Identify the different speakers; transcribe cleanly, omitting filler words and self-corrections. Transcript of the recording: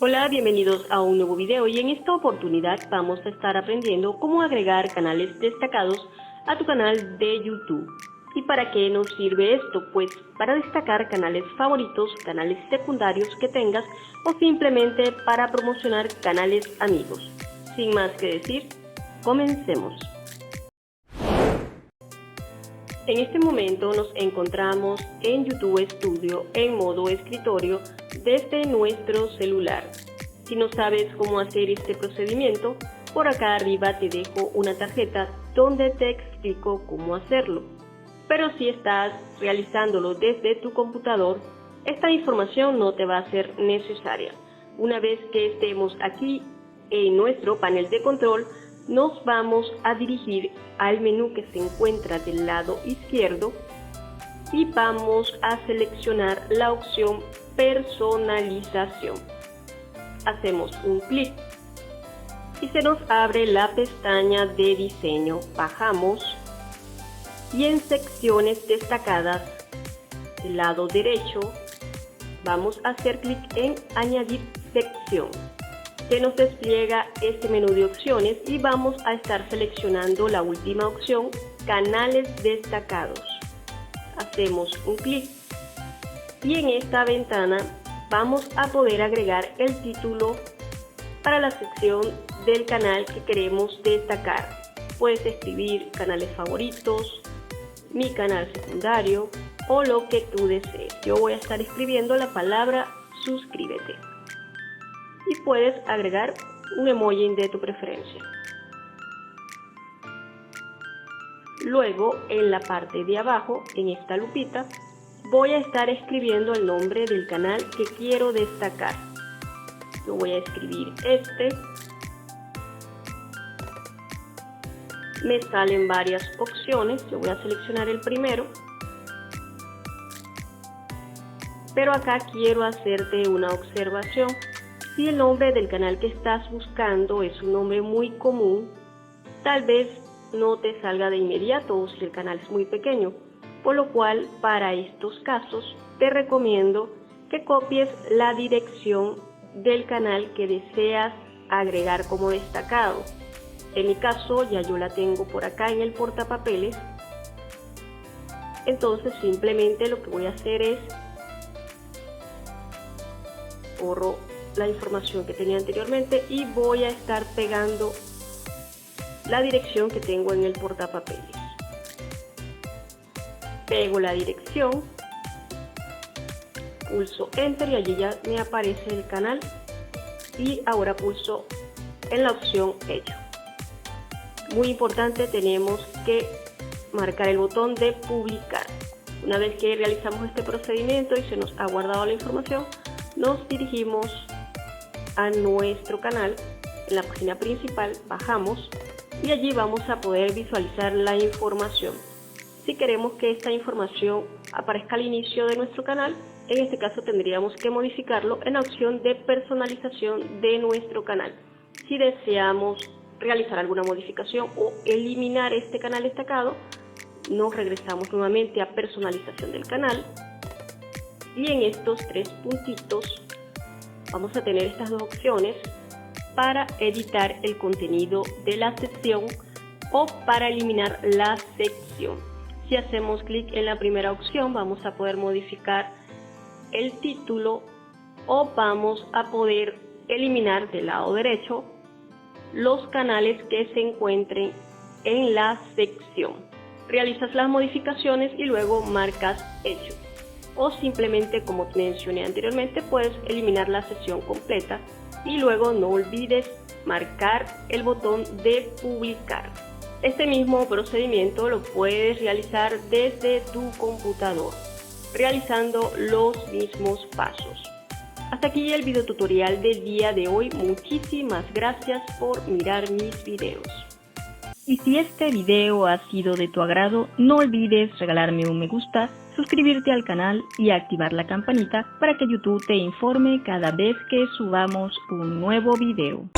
Speaker 1: Hola, bienvenidos a un nuevo video y en esta oportunidad vamos a estar aprendiendo cómo agregar canales destacados a tu canal de YouTube. ¿Y para qué nos sirve esto? Pues para destacar canales favoritos, canales secundarios que tengas o simplemente para promocionar canales amigos. Sin más que decir, comencemos. En este momento nos encontramos en YouTube Studio en modo escritorio desde nuestro celular. Si no sabes cómo hacer este procedimiento, por acá arriba te dejo una tarjeta donde te explico cómo hacerlo. Pero si estás realizándolo desde tu computador, esta información no te va a ser necesaria. Una vez que estemos aquí en nuestro panel de control, nos vamos a dirigir al menú que se encuentra del lado izquierdo y vamos a seleccionar la opción personalización. Hacemos un clic y se nos abre la pestaña de diseño. Bajamos y en secciones destacadas del lado derecho vamos a hacer clic en añadir sección. Se nos despliega este menú de opciones y vamos a estar seleccionando la última opción, canales destacados. Hacemos un clic y en esta ventana vamos a poder agregar el título para la sección del canal que queremos destacar. Puedes escribir canales favoritos, mi canal secundario o lo que tú desees. Yo voy a estar escribiendo la palabra suscríbete. Y puedes agregar un emoji de tu preferencia. Luego, en la parte de abajo, en esta lupita, voy a estar escribiendo el nombre del canal que quiero destacar. Yo voy a escribir este. Me salen varias opciones. Yo voy a seleccionar el primero. Pero acá quiero hacerte una observación. Si el nombre del canal que estás buscando es un nombre muy común, tal vez no te salga de inmediato o si el canal es muy pequeño, por lo cual para estos casos te recomiendo que copies la dirección del canal que deseas agregar como destacado. En mi caso ya yo la tengo por acá en el portapapeles, entonces simplemente lo que voy a hacer es borro la información que tenía anteriormente y voy a estar pegando la dirección que tengo en el portapapeles. Pego la dirección, pulso enter y allí ya me aparece el canal y ahora pulso en la opción hecho. Muy importante, tenemos que marcar el botón de publicar. Una vez que realizamos este procedimiento y se nos ha guardado la información, nos dirigimos a nuestro canal. En la página principal bajamos y allí vamos a poder visualizar la información. Si queremos que esta información aparezca al inicio de nuestro canal, en este caso tendríamos que modificarlo en la opción de personalización de nuestro canal. Si deseamos realizar alguna modificación o eliminar este canal destacado, nos regresamos nuevamente a personalización del canal y en estos tres puntitos vamos a tener estas dos opciones para editar el contenido de la sección o para eliminar la sección. Si hacemos clic en la primera opción, vamos a poder modificar el título o vamos a poder eliminar del lado derecho los canales que se encuentren en la sección. Realizas las modificaciones y luego marcas hecho. O simplemente, como mencioné anteriormente, puedes eliminar la sesión completa y luego no olvides marcar el botón de publicar. Este mismo procedimiento lo puedes realizar desde tu computador, realizando los mismos pasos. Hasta aquí el video tutorial del día de hoy. Muchísimas gracias por mirar mis videos. Y si este video ha sido de tu agrado, no olvides regalarme un me gusta, suscribirte al canal y activar la campanita para que YouTube te informe cada vez que subamos un nuevo video.